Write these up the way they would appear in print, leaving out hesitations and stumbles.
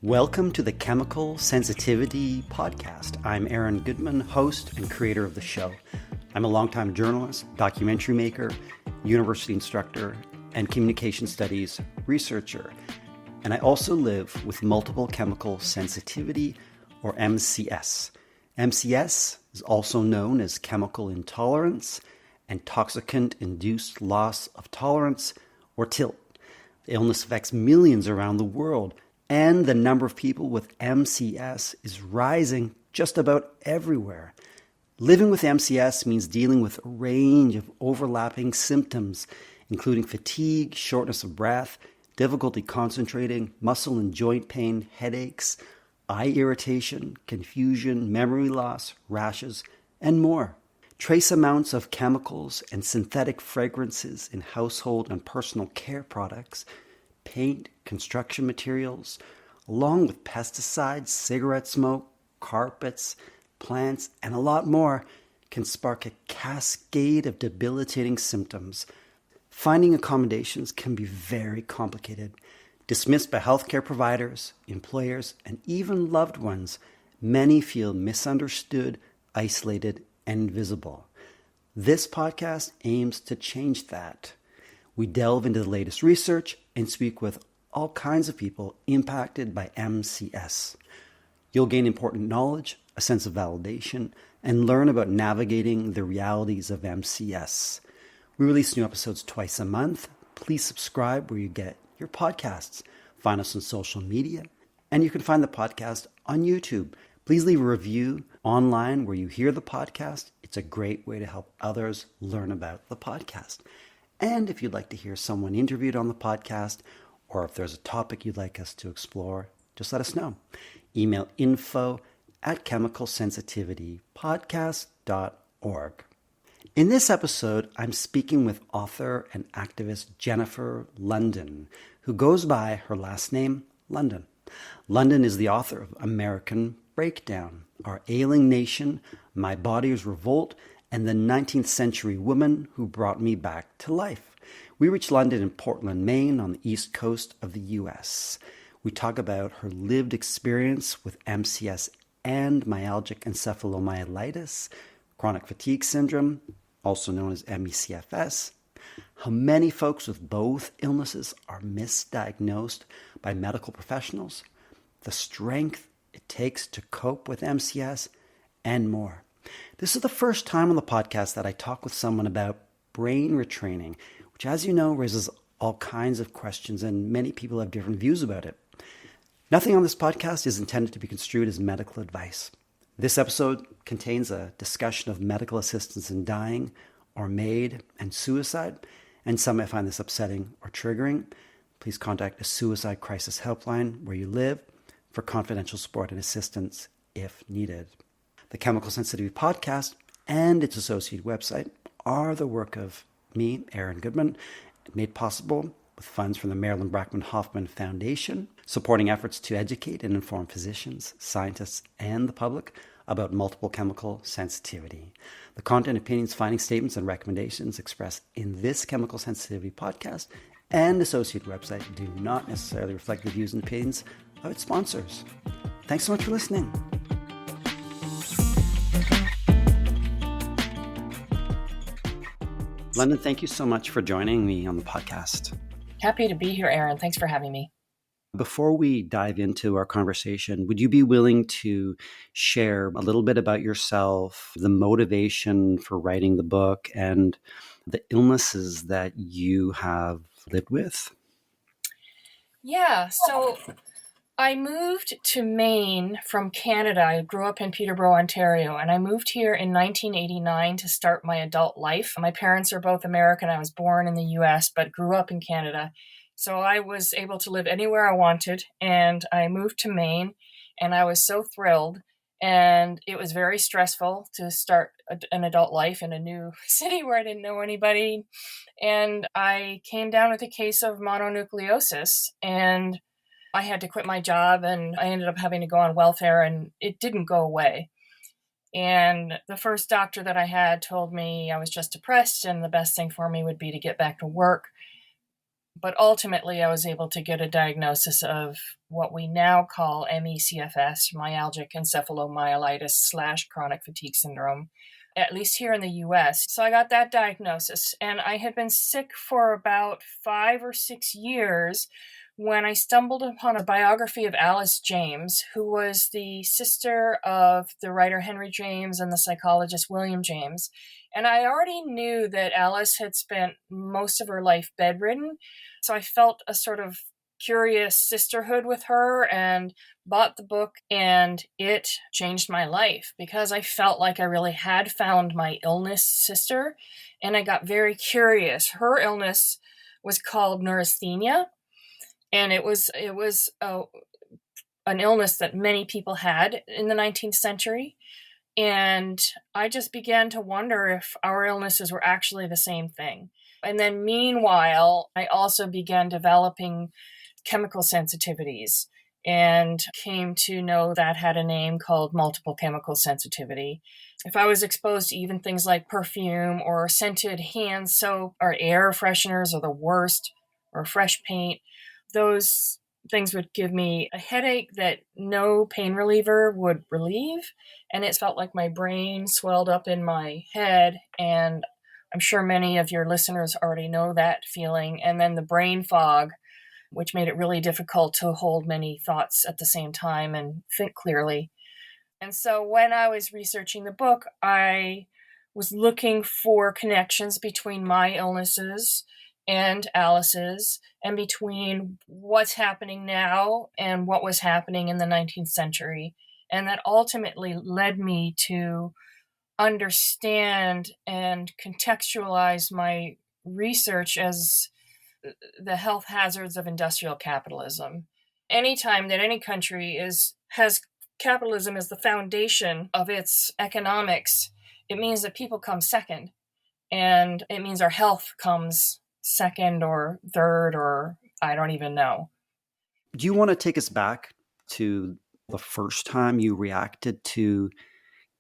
Welcome to the Chemical Sensitivity Podcast. I'm Aaron Goodman, host and creator of the show. I'm a longtime journalist, documentary maker, university instructor, and communication studies researcher. And I also live with multiple chemical sensitivity, or MCS. MCS is also known as chemical intolerance and toxicant-induced loss of tolerance, or TILT. The illness affects millions around the world, and the number of people with MCS is rising just about everywhere. Living with MCS means dealing with a range of overlapping symptoms, including fatigue, shortness of breath, difficulty concentrating, muscle and joint pain, headaches, eye irritation, confusion, memory loss, rashes, and more. Trace amounts of chemicals and synthetic fragrances in household and personal care products, paint, construction materials, along with pesticides, cigarette smoke, carpets, plants, and a lot more, can spark a cascade of debilitating symptoms. Finding accommodations can be very complicated. Dismissed by healthcare providers, employers, and even loved ones, many feel misunderstood, isolated, and invisible. This podcast aims to change that. We delve into the latest research and speak with all kinds of people impacted by MCS. You'll gain important knowledge, a sense of validation, and learn about navigating the realities of MCS. We release new episodes twice a month. Please subscribe where you get your podcasts. Find us on social media, and you can find the podcast on YouTube. Please leave a review online where you hear the podcast. It's a great way to help others learn about the podcast. And if you'd like to hear someone interviewed on the podcast, or if there's a topic you'd like us to explore, just let us know. Email info@chemicalsensitivitypodcast.org. In this episode, I'm speaking with author and activist Jennifer Lunden, who goes by her last name, Lunden. Lunden is the author of American Breakdown, Our Ailing Nation, My Body's Revolt, and the 19th-Century Woman Who Brought Me Back to Life. We reached Lunden in Portland, Maine, on the east coast of the U.S. We talk about her lived experience with MCS and myalgic encephalomyelitis, chronic fatigue syndrome, also known as ME/CFS, how many folks with both illnesses are misdiagnosed by medical professionals, the strength it takes to cope with MCS, and more. This is the first time on the podcast that I talk with someone about brain retraining, which, as you know, raises all kinds of questions, and many people have different views about it. Nothing on this podcast is intended to be construed as medical advice. This episode contains a discussion of medical assistance in dying, or MAID, and suicide, and some may find this upsetting or triggering. Please contact a suicide crisis helpline where you live for confidential support and assistance if needed. The Chemical Sensitivity Podcast and its associated website are the work of me, Aaron Goodman, made possible with funds from the Marilyn Brackman Hoffman Foundation, supporting efforts to educate and inform physicians, scientists, and the public about multiple chemical sensitivity. The content, opinions, findings, statements, and recommendations expressed in this Chemical Sensitivity Podcast and associated website do not necessarily reflect the views and opinions of its sponsors. Thanks so much for listening. Lunden, thank you so much for joining me on the podcast. Happy to be here, Aaron. Thanks for having me. Before we dive into our conversation, would you be willing to share a little bit about yourself, the motivation for writing the book, and the illnesses that you have lived with? Yeah, so I moved to Maine from Canada. I grew up in Peterborough, Ontario, and I moved here in 1989 to start my adult life. My parents are both American. I was born in the US, but grew up in Canada. So I was able to live anywhere I wanted, and I moved to Maine, and I was so thrilled. And it was very stressful to start an adult life in a new city where I didn't know anybody. And I came down with a case of mononucleosis, and I had to quit my job, and I ended up having to go on welfare, and it didn't go away. And the first doctor that I had told me I was just depressed and the best thing for me would be to get back to work. But ultimately, I was able to get a diagnosis of what we now call ME/CFS, myalgic encephalomyelitis / chronic fatigue syndrome, at least here in the US. So I got that diagnosis, and I had been sick for about 5 or 6 years when I stumbled upon a biography of Alice James, who was the sister of the writer Henry James and the psychologist William James. And I already knew that Alice had spent most of her life bedridden, so I felt a sort of curious sisterhood with her and bought the book, and it changed my life because I felt like I really had found my illness sister, and I got very curious. Her illness was called neurasthenia, and it was an illness that many people had in the 19th century. And I just began to wonder if our illnesses were actually the same thing. And then meanwhile, I also began developing chemical sensitivities and came to know that had a name called multiple chemical sensitivity. If I was exposed to even things like perfume or scented hand soap or air fresheners or the worst, or fresh paint, those things would give me a headache that no pain reliever would relieve. And it felt like my brain swelled up in my head. And I'm sure many of your listeners already know that feeling. And then the brain fog, which made it really difficult to hold many thoughts at the same time and think clearly. And so when I was researching the book, I was looking for connections between my illnesses and Alice's, and between what's happening now and what was happening in the 19th century. And that ultimately led me to understand and contextualize my research as the health hazards of industrial capitalism. Anytime that any country has capitalism as the foundation of its economics, it means that people come second. And it means our health comes second or third, or I don't even know. Do you want to take us back to the first time you reacted to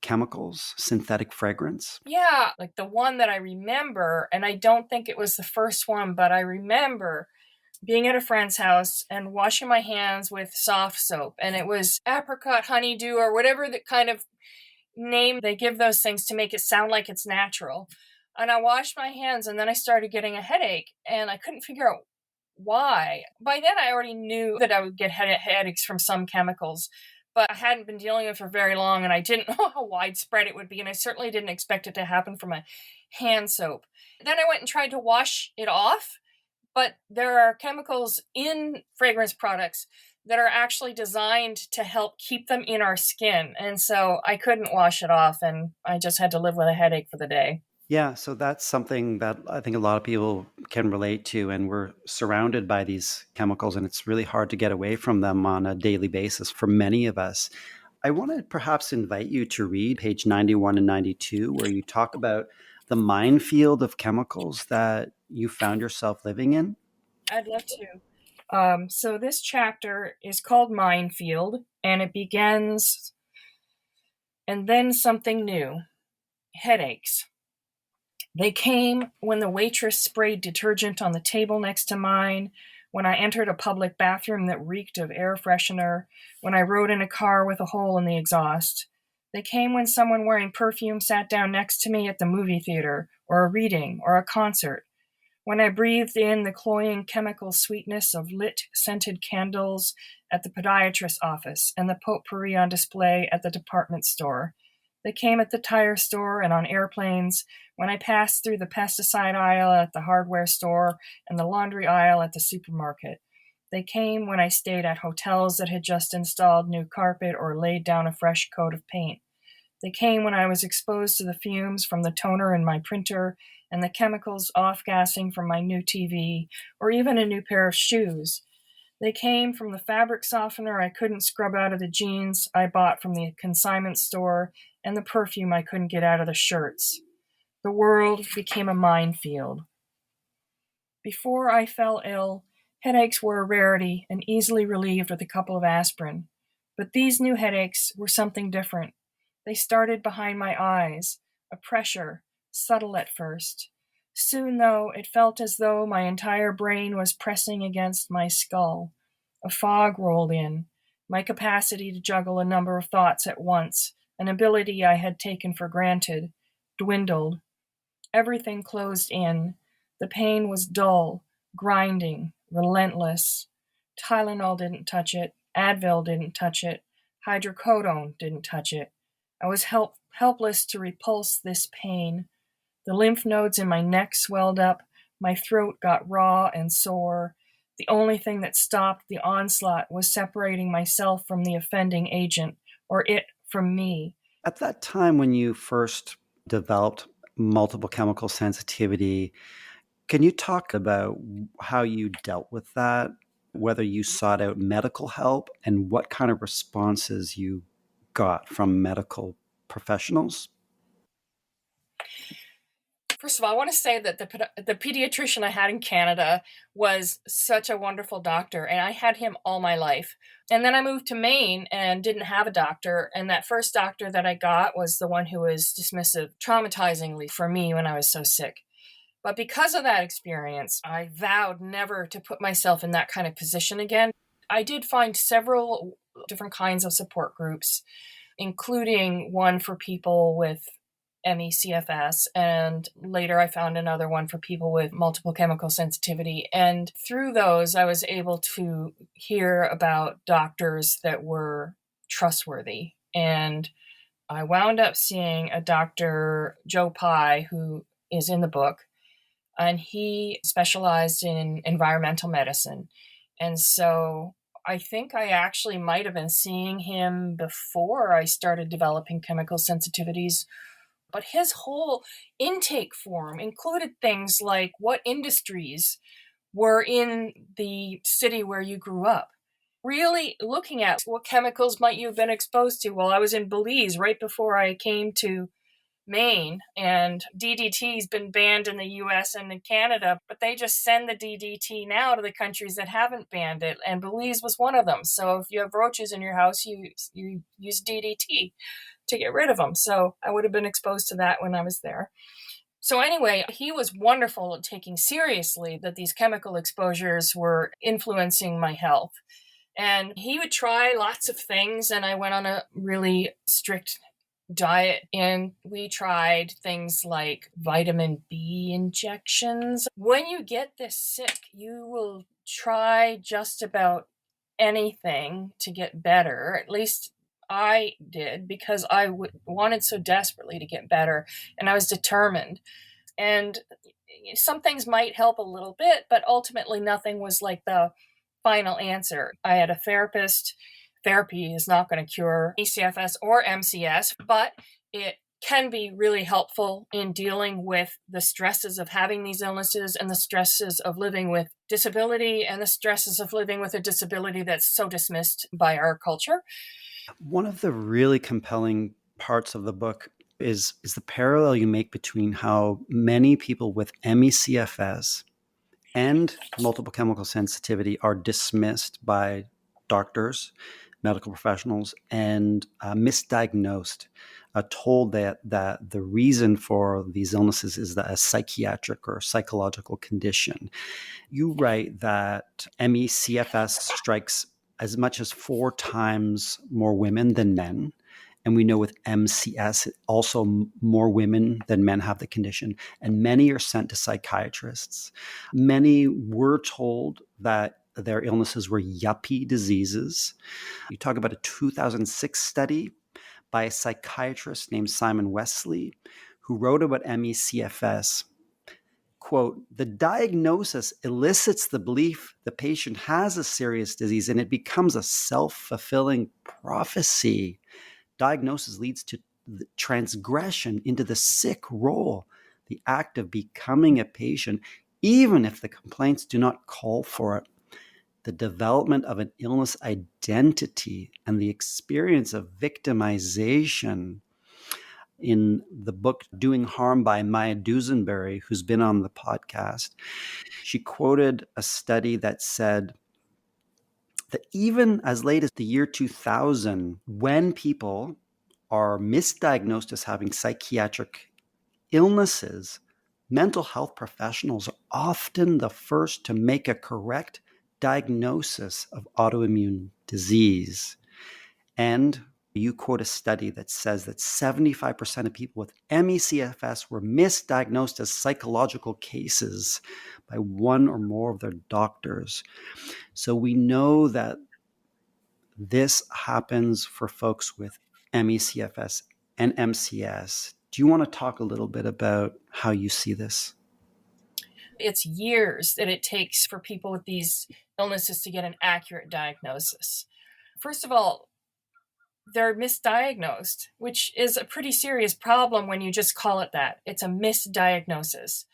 chemicals, synthetic fragrance? Yeah, like the one that I remember, and I don't think it was the first one, but I remember being at a friend's house and washing my hands with soft soap. And it was apricot honeydew or whatever the kind of name they give those things to make it sound like it's natural. And I washed my hands, and then I started getting a headache, and I couldn't figure out why. By then, I already knew that I would get headaches from some chemicals, but I hadn't been dealing with it for very long, and I didn't know how widespread it would be, and I certainly didn't expect it to happen from a hand soap. Then I went and tried to wash it off, but there are chemicals in fragrance products that are actually designed to help keep them in our skin. And so I couldn't wash it off, and I just had to live with a headache for the day. Yeah, so that's something that I think a lot of people can relate to, and we're surrounded by these chemicals, and it's really hard to get away from them on a daily basis for many of us. I want to perhaps invite you to read page 91 and 92, where you talk about the minefield of chemicals that you found yourself living in. I'd love to. So this chapter is called Minefield, and it begins, and then something new, headaches. They came when the waitress sprayed detergent on the table next to mine, when I entered a public bathroom that reeked of air freshener, when I rode in a car with a hole in the exhaust. They came when someone wearing perfume sat down next to me at the movie theater, or a reading, or a concert. When I breathed in the cloying chemical sweetness of lit, scented candles at the podiatrist's office and the potpourri on display at the department store. They came at the tire store and on airplanes, when I passed through the pesticide aisle at the hardware store and the laundry aisle at the supermarket. They came when I stayed at hotels that had just installed new carpet or laid down a fresh coat of paint. They came when I was exposed to the fumes from the toner in my printer and the chemicals off-gassing from my new TV or even a new pair of shoes. They came from the fabric softener I couldn't scrub out of the jeans I bought from the consignment store and the perfume I couldn't get out of the shirts. The world became a minefield. Before I fell ill, headaches were a rarity and easily relieved with a couple of aspirin. But these new headaches were something different. They started behind my eyes, a pressure, subtle at first. Soon, though, it felt as though my entire brain was pressing against my skull. A fog rolled in. My capacity to juggle a number of thoughts at once, an ability I had taken for granted, dwindled. Everything closed in. The pain was dull, grinding, relentless. Tylenol didn't touch it. Advil didn't touch it. Hydrocodone didn't touch it. I was helpless to repulse this pain. The lymph nodes in my neck swelled up. My throat got raw and sore. The only thing that stopped the onslaught was separating myself from the offending agent, or it from me. At that time when you first developed multiple chemical sensitivity, can you talk about how you dealt with that, whether you sought out medical help, and what kind of responses you got from medical professionals? First of all, I want to say that the pediatrician I had in Canada was such a wonderful doctor, and I had him all my life. And then I moved to Maine and didn't have a doctor. And that first doctor that I got was the one who was dismissive, traumatizingly for me when I was so sick. But because of that experience, I vowed never to put myself in that kind of position again. I did find several different kinds of support groups, including one for people with ME/CFS, and later I found another one for people with multiple chemical sensitivity. And through those, I was able to hear about doctors that were trustworthy. And I wound up seeing a Dr. Joe Pye, who is in the book, and he specialized in environmental medicine. And so I think I actually might have been seeing him before I started developing chemical sensitivities. But his whole intake form included things like what industries were in the city where you grew up. Really looking at what chemicals might you have been exposed to. Well, I was in Belize right before I came to Maine, and DDT's been banned in the US and in Canada, but they just send the DDT now to the countries that haven't banned it, and Belize was one of them. So if you have roaches in your house, you use DDT to get rid of them. So I would have been exposed to that when I was there. So anyway, he was wonderful at taking seriously that these chemical exposures were influencing my health. And he would try lots of things, and I went on a really strict diet, and we tried things like vitamin B injections. When you get this sick, you will try just about anything to get better. At least I did, because I wanted so desperately to get better, and I was determined. And some things might help a little bit, but ultimately nothing was like the final answer. I had a therapist. Therapy is not going to cure ECFS or MCS, but it can be really helpful in dealing with the stresses of having these illnesses and the stresses of living with disability and the stresses of living with a disability that's so dismissed by our culture. One of the really compelling parts of the book is the parallel you make between how many people with ME/CFS and multiple chemical sensitivity are dismissed by doctors, medical professionals, and misdiagnosed, told that the reason for these illnesses is that a psychiatric or psychological condition. You write that ME/CFS strikes as much as 4 times more women than men. And we know with MCS, also more women than men have the condition. And many are sent to psychiatrists. Many were told that their illnesses were yuppie diseases. You talk about a 2006 study by a psychiatrist named Simon Wesley, who wrote about ME/CFS. Quote, the diagnosis elicits the belief the patient has a serious disease, and it becomes a self-fulfilling prophecy. Diagnosis leads to the transgression into the sick role, the act of becoming a patient, even if the complaints do not call for it. The development of an illness identity and the experience of victimization. In the book Doing Harm by Maya Dusenberry, who's been on the podcast, she quoted a study that said that even as late as the year 2000, when people are misdiagnosed as having psychiatric illnesses, mental health professionals are often the first to make a correct diagnosis of autoimmune disease. And you quote a study that says that 75% of people with ME/CFS were misdiagnosed as psychological cases by one or more of their doctors. So we know that this happens for folks with ME/CFS and MCS. Do you want to talk a little bit about how you see this? It's years that it takes for people with these illnesses to get an accurate diagnosis. First of all, they're misdiagnosed, which is a pretty serious problem when you just call it that. It's a misdiagnosis.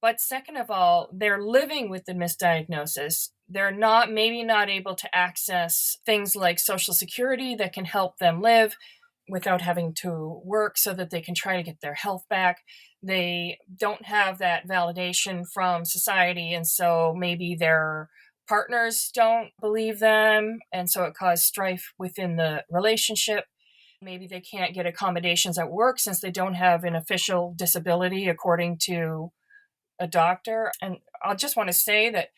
But second of all, they're living with the misdiagnosis. They're maybe not able to access things like Social Security that can help them live without having to work so that they can try to get their health back. They don't have that validation from society, and so maybe their partners don't believe them, and so it caused strife within the relationship. Maybe they can't get accommodations at work since they don't have an official disability according to a doctor. And I just want to say that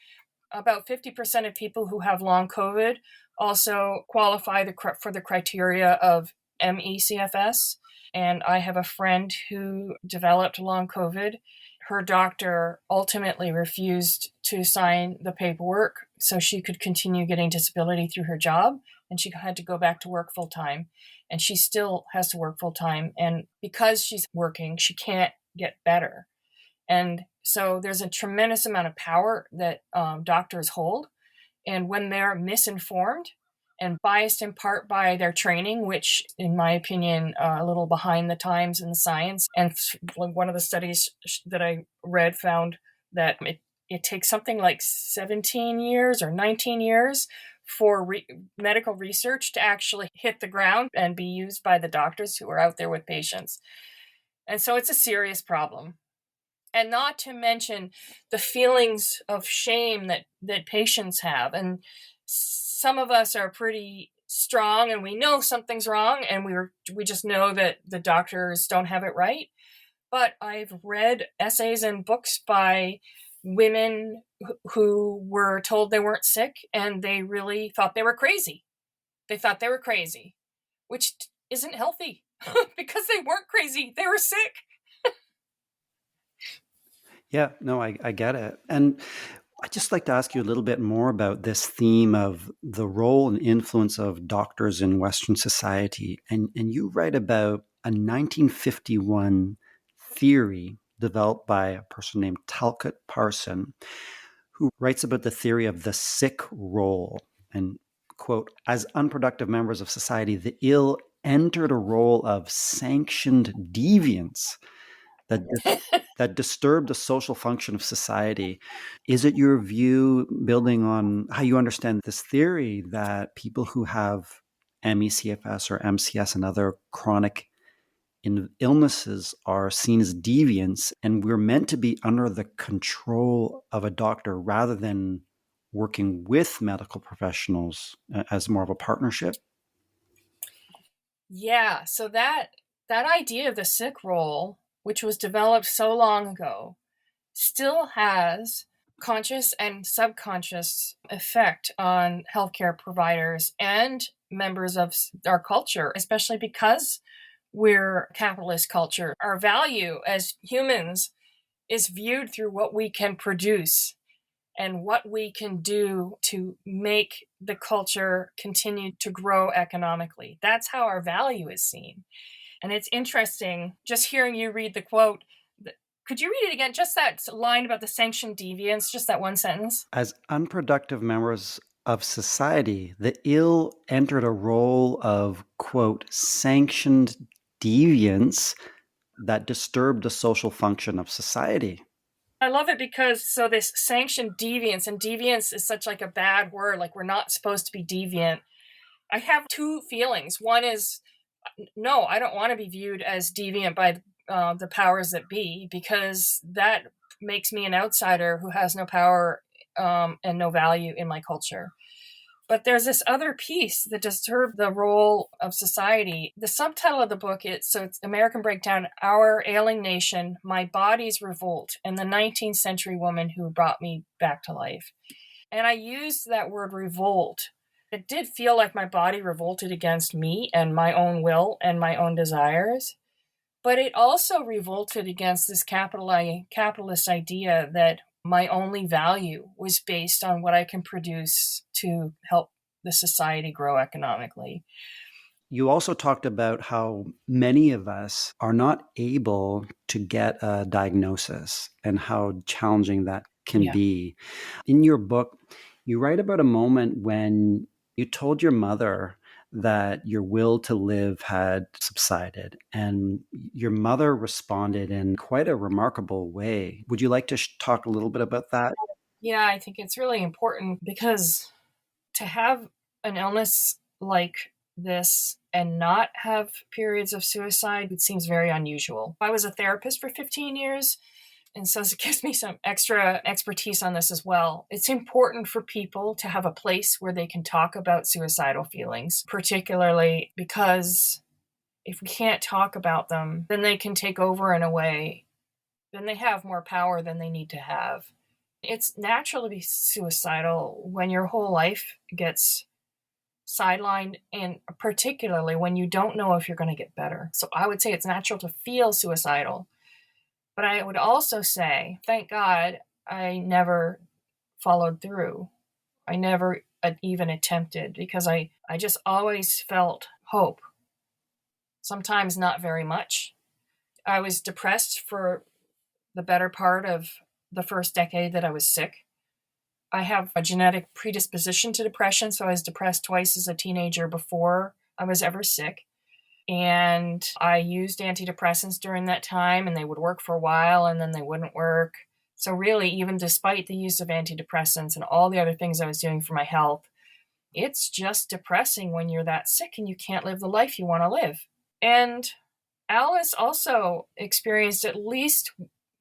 about 50% of people who have long COVID also qualify for the criteria of ME/CFS. And I have a friend who developed long COVID. Her doctor ultimately refused to sign the paperwork so she could continue getting disability through her job. And she had to go back to work full time. And she still has to work full time. And because she's working, she can't get better. And so there's a tremendous amount of power that doctors hold. And when they're misinformed and biased in part by their training, which in my opinion, a little behind the times in the science. And one of the studies that I read found that it takes something like 17 years or 19 years for medical research to actually hit the ground and be used by the doctors who are out there with patients. And so it's a serious problem. And not to mention the feelings of shame that patients have. And some of us are pretty strong and we know something's wrong and we just know that the doctors don't have it right. But I've read essays and books by women who were told they weren't sick and they really thought they were crazy. They thought they were crazy, which isn't healthy because they weren't crazy. They were sick. Yeah, no, I get it. And I'd just like to ask you a little bit more about this theme of the role and influence of doctors in Western society. And you write about a 1951 theory developed by a person named Talcott Parson, who writes about the theory of the sick role. And, quote, as unproductive members of society, the ill entered a role of sanctioned deviance that disturb the social function of society. Is it your view, building on how you understand this theory, that people who have ME/CFS or MCS and other chronic illnesses are seen as deviants and we're meant to be under the control of a doctor rather than working with medical professionals as more of a partnership? Yeah, so that idea of the sick role, which was developed so long ago, still has conscious and subconscious effect on healthcare providers and members of our culture, especially because we're a capitalist culture. Our value as humans is viewed through what we can produce and what we can do to make the culture continue to grow economically. That's how our value is seen. And it's interesting just hearing you read the quote. Could you read it again? Just that line about the sanctioned deviance, just that one sentence. As unproductive members of society, the ill entered a role of, quote, sanctioned deviance that disturbed the social function of society. I love it because this sanctioned deviance, and deviance is such like a bad word, like we're not supposed to be deviant. I have two feelings. One is, no, I don't want to be viewed as deviant by the powers that be, because that makes me an outsider who has no power and no value in my culture. But there's this other piece that disturbed the role of society. The subtitle of the book it's American Breakdown, Our Ailing Nation, My Body's Revolt, and the 19th Century Woman Who Brought Me Back to Life. And I used that word revolt. It did feel like my body revolted against me and my own will and my own desires. But it also revolted against this capitalist idea that my only value was based on what I can produce to help the society grow economically. You also talked about how many of us are not able to get a diagnosis and how challenging that can be. In your book, you write about a moment when you told your mother that your will to live had subsided, and your mother responded in quite a remarkable way. Would you like to talk a little bit about that? Yeah, I think it's really important because to have an illness like this and not have periods of suicide, it seems very unusual. I was a therapist for 15 years, and so it gives me some extra expertise on this as well. It's important for people to have a place where they can talk about suicidal feelings, particularly because if we can't talk about them, then they can take over in a way, then they have more power than they need to have. It's natural to be suicidal when your whole life gets sidelined, and particularly when you don't know if you're going to get better. So I would say it's natural to feel suicidal. But I would also say, thank God I never followed through. I never even attempted because I just always felt hope. Sometimes not very much. I was depressed for the better part of the first decade that I was sick. I have a genetic predisposition to depression, so I was depressed twice as a teenager before I was ever sick. And I used antidepressants during that time, and they would work for a while and then they wouldn't work. So really, even despite the use of antidepressants and all the other things I was doing for my health, it's just depressing when you're that sick and you can't live the life you want to live. And Alice also experienced at least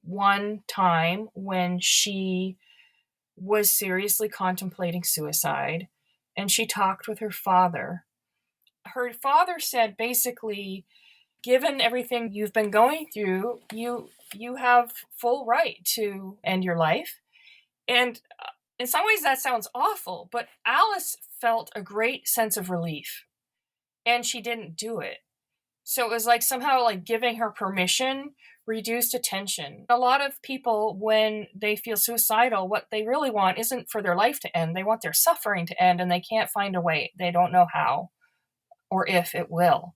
one time when she was seriously contemplating suicide, and she talked with her father. Her father said basically, given everything you've been going through, you have full right to end your life. And in some ways that sounds awful, but Alice felt a great sense of relief, and she didn't do it. So it was like somehow like giving her permission reduced attention. A lot of people, when they feel suicidal, what they really want isn't for their life to end. They want their suffering to end, and they can't find a way. They don't know how or if it will.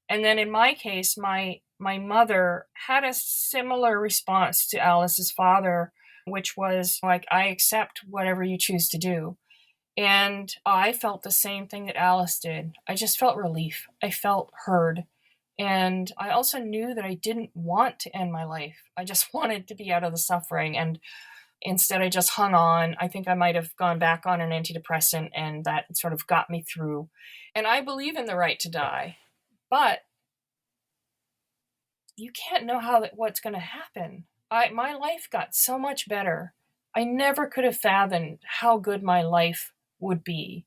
And then in my case, my mother had a similar response to Alice's father, which was like, I accept whatever you choose to do. And I felt the same thing that Alice did. I just felt relief. I felt heard. And I also knew that I didn't want to end my life. I just wanted to be out of the suffering. And instead, I just hung on. I think I might have gone back on an antidepressant, and that sort of got me through. And I believe in the right to die. But you can't know what's going to happen. My life got so much better. I never could have fathomed how good my life would be.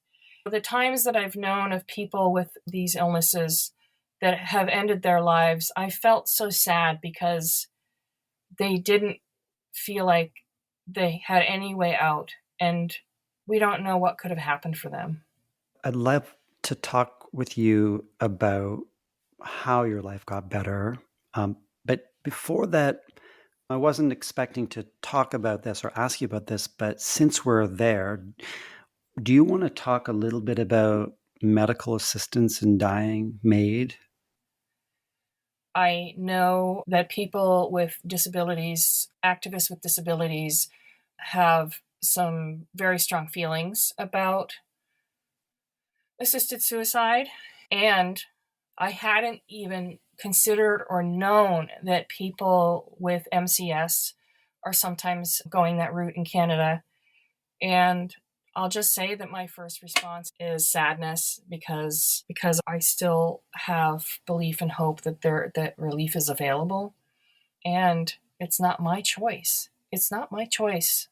The times that I've known of people with these illnesses that have ended their lives, I felt so sad because they didn't feel like they had any way out, and we don't know what could have happened for them. I'd love to talk with you about how your life got better. But before that, I wasn't expecting to talk about this or ask you about this, but since we're there, do you want to talk a little bit about medical assistance in dying MAID? I know that people with disabilities, activists with disabilities, have some very strong feelings about assisted suicide. And I hadn't even considered or known that people with MCS are sometimes going that route in Canada. And I'll just say that my first response is sadness because I still have belief and hope that relief is available, and it's not my choice. It's not my choice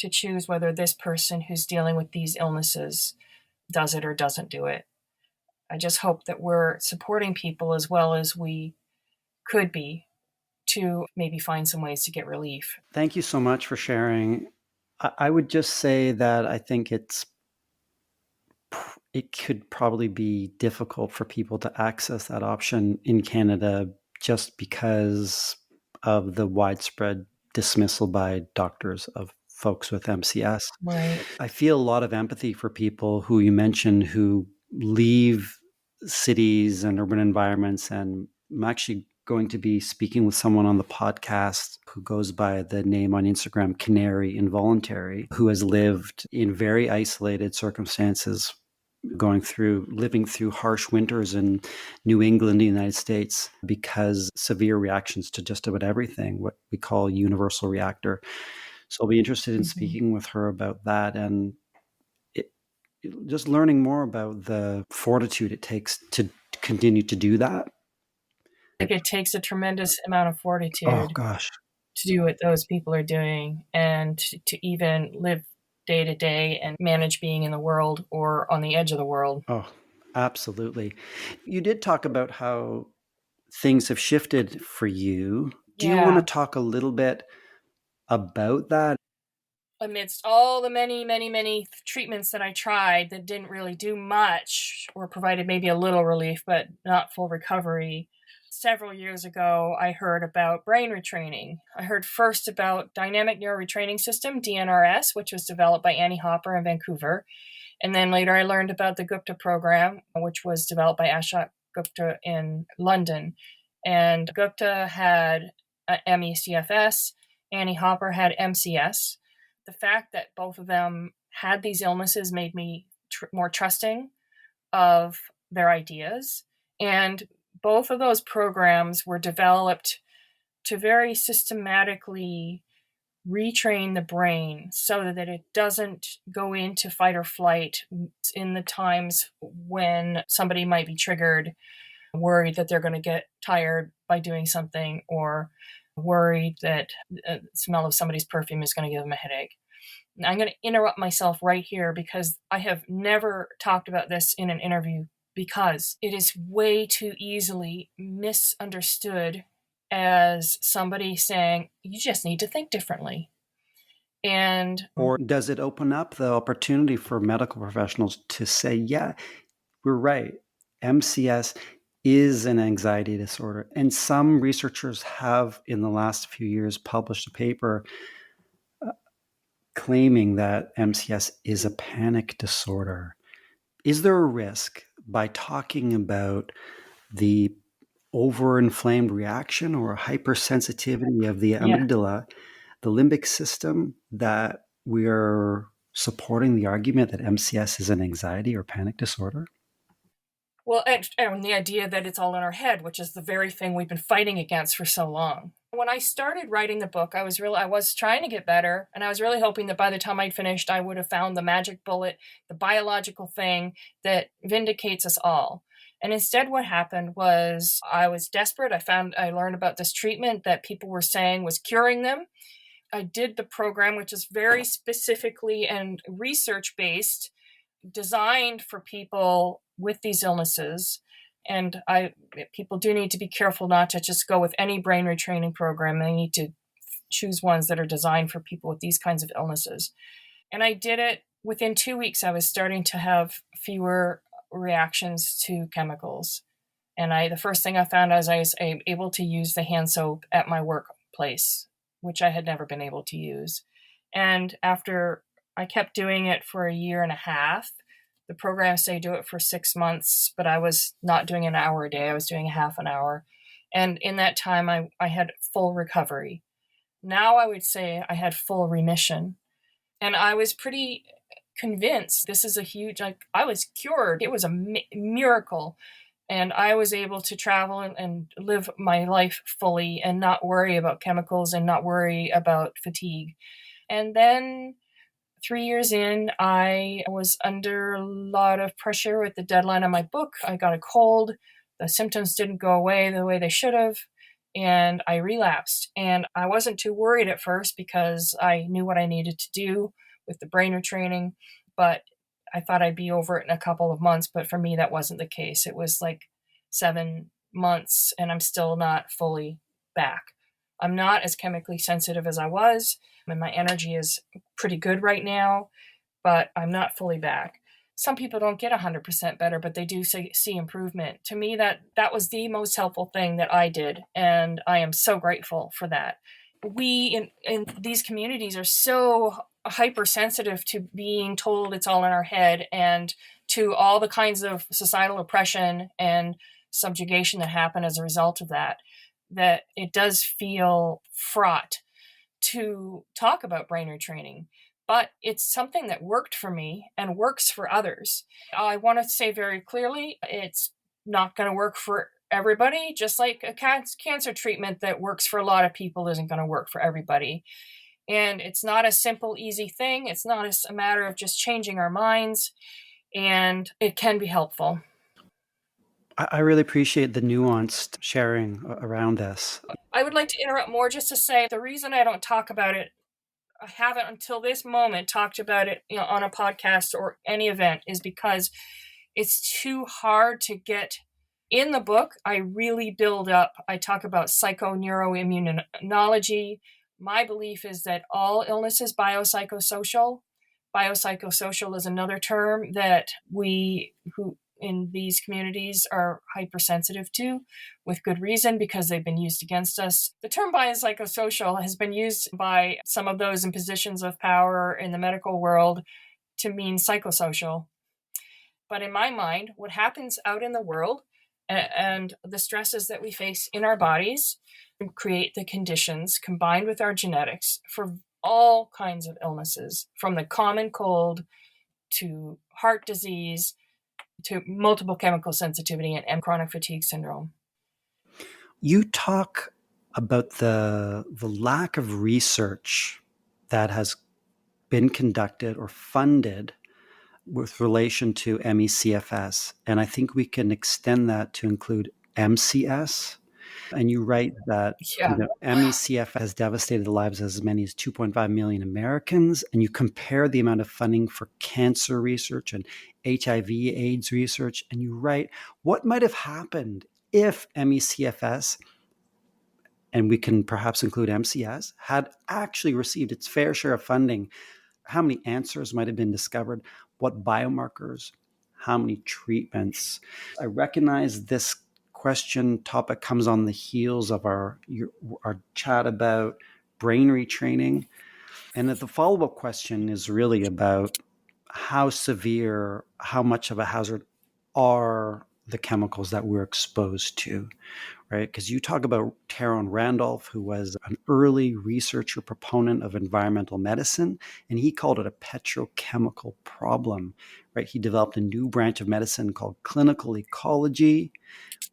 to choose whether this person who's dealing with these illnesses does it or doesn't do it. I just hope that we're supporting people as well as we could be to maybe find some ways to get relief. Thank you so much for sharing. I would just say that I think it could probably be difficult for people to access that option in Canada just because of the widespread dismissal by doctors of folks with MCS. Right. I feel a lot of empathy for people who you mentioned who leave cities and urban environments. And I'm actually going to be speaking with someone on the podcast who goes by the name on Instagram, Canary Involuntary, who has lived in very isolated circumstances, living through harsh winters in New England, the United States, because severe reactions to just about everything, what we call universal reactor. So I'll be interested in speaking with her about that and just learning more about the fortitude it takes to continue to do that. It takes a tremendous amount of fortitude. Oh, gosh. To do what those people are doing and to even live day to day and manage being in the world or on the edge of the world. Oh, absolutely. You did talk about how things have shifted for you. Do you want to talk a little bit about that? Amidst all the many, many, many treatments that I tried that didn't really do much or provided maybe a little relief, but not full recovery, several years ago, I heard about brain retraining. I heard first about Dynamic Neuroretraining System, DNRS, which was developed by Annie Hopper in Vancouver. And then later I learned about the Gupta program, which was developed by Ashok Gupta in London. And Gupta had MECFS, Annie Hopper had MCS. The fact that both of them had these illnesses made me more trusting of their ideas. And both of those programs were developed to very systematically retrain the brain so that it doesn't go into fight or flight in the times when somebody might be triggered, worried that they're going to get tired by doing something, or worried that the smell of somebody's perfume is going to give them a headache. I'm going to interrupt myself right here because I have never talked about this in an interview because it is way too easily misunderstood as somebody saying, you just need to think differently. Or does it open up the opportunity for medical professionals to say, yeah, we're right. MCS is an anxiety disorder. And some researchers have in the last few years published a paper claiming that MCS is a panic disorder. Is there a risk by talking about the overinflamed reaction or hypersensitivity of the amygdala, the limbic system, that we are supporting the argument that MCS is an anxiety or panic disorder? Well, and the idea that it's all in our head, which is the very thing we've been fighting against for so long. When I started writing the book, I was trying to get better, and I was really hoping that by the time I'd finished, I would have found the magic bullet, the biological thing that vindicates us all. And instead what happened was I was desperate. I learned about this treatment that people were saying was curing them. I did the program, which is very specifically and research-based, designed for people with these illnesses. And people do need to be careful not to just go with any brain retraining program. They need to choose ones that are designed for people with these kinds of illnesses. And I did it within 2 weeks. I was starting to have fewer reactions to chemicals. And the first thing I found is I was able to use the hand soap at my workplace, which I had never been able to use. And after I kept doing it for a year and a half, the programs say do it for 6 months, but I was not doing an hour a day. I was doing a half an hour. And in that time, I had full recovery. Now I would say I had full remission. And I was pretty convinced this is a huge, I was cured. It was a miracle. And I was able to travel and live my life fully and not worry about chemicals and not worry about fatigue. And then 3 years in, I was under a lot of pressure with the deadline on my book. I got a cold. The symptoms didn't go away the way they should have. and I relapsed. And I wasn't too worried at first because I knew what I needed to do with the brain retraining, but I thought I'd be over it in a couple of months. But for me, that wasn't the case. It was like 7 months, and I'm still not fully back. I'm not as chemically sensitive as I was, and my energy is pretty good right now, but I'm not fully back. Some people don't get 100% better, but they do see improvement. To me, that was the most helpful thing that I did, and I am so grateful for that. We in these communities are so hypersensitive to being told it's all in our head, and to all the kinds of societal oppression and subjugation that happen as a result of that it does feel fraught to talk about brain retraining. But it's something that worked for me and works for others. I want to say very clearly, it's not going to work for everybody, just like a cancer treatment that works for a lot of people isn't going to work for everybody. And it's not a simple, easy thing. It's not a matter of just changing our minds, and it can be helpful. I really appreciate the nuanced sharing around this. I would like to interrupt more just to say the reason I don't talk about it, I haven't until this moment talked about it, on a podcast or any event, is because it's too hard to get. In the book, I really build up. I talk about psychoneuroimmunology. My belief is that all illness is biopsychosocial. Biopsychosocial is another term that we who in these communities are hypersensitive to, with good reason, because they've been used against us. The term biopsychosocial has been used by some of those in positions of power in the medical world to mean psychosocial. But in my mind, what happens out in the world and the stresses that we face in our bodies create the conditions, combined with our genetics, for all kinds of illnesses, from the common cold to heart disease to multiple chemical sensitivity and chronic fatigue syndrome. You talk about the lack of research that has been conducted or funded with relation to ME/CFS, and I think we can extend that to include MCS. And you write that ME/CFS has devastated the lives of as many as 2.5 million Americans, and you compare the amount of funding for cancer research and HIV/AIDS research, and you write, what might have happened if ME/CFS, and we can perhaps include MCS, had actually received its fair share of funding? How many answers might have been discovered? What biomarkers? How many treatments? I recognize this topic comes on the heels of our chat about brain retraining. And the follow-up question is really about how severe, how much of a hazard are the chemicals that we're exposed to, right? Because you talk about Taron Randolph, who was an early researcher, proponent of environmental medicine, and he called it a petrochemical problem, right? He developed a new branch of medicine called clinical ecology,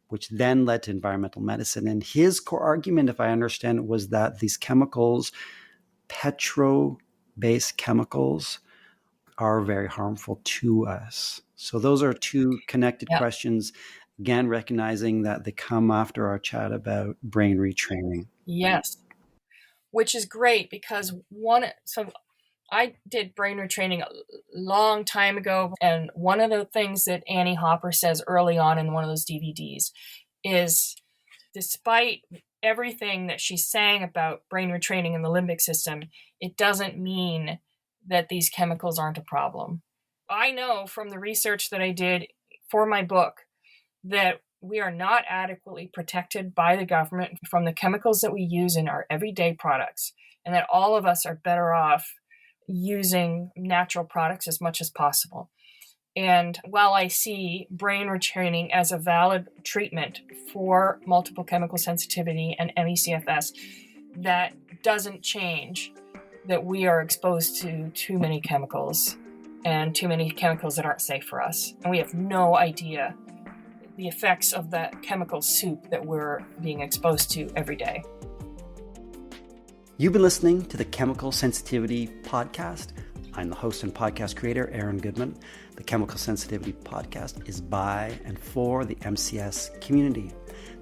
which then led to environmental medicine. And his core argument, if I understand it, was that these chemicals, petro-based chemicals, are very harmful to us. So those are two connected questions, again, recognizing that they come after our chat about brain retraining. Yes, which is great because I did brain retraining a long time ago, and one of the things that Annie Hopper says early on in one of those DVDs is, despite everything that she's saying about brain retraining in the limbic system, it doesn't mean that these chemicals aren't a problem. I know from the research that I did for my book that we are not adequately protected by the government from the chemicals that we use in our everyday products, and that all of us are better off using natural products as much as possible. And while I see brain retraining as a valid treatment for multiple chemical sensitivity and ME/CFS, that doesn't change that we are exposed to too many chemicals, and too many chemicals that aren't safe for us. And we have no idea the effects of that chemical soup that we're being exposed to every day. You've been listening to the Chemical Sensitivity Podcast. I'm the host and podcast creator, Aaron Goodman. The Chemical Sensitivity Podcast is by and for the MCS community.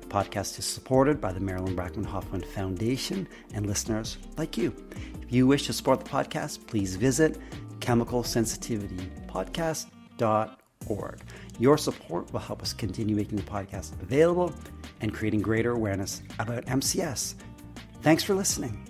The podcast is supported by the Marilyn Brackman Hoffman Foundation and listeners like you. If you wish to support the podcast, please visit chemicalsensitivitypodcast.org. Your support will help us continue making the podcast available and creating greater awareness about MCS. Thanks for listening.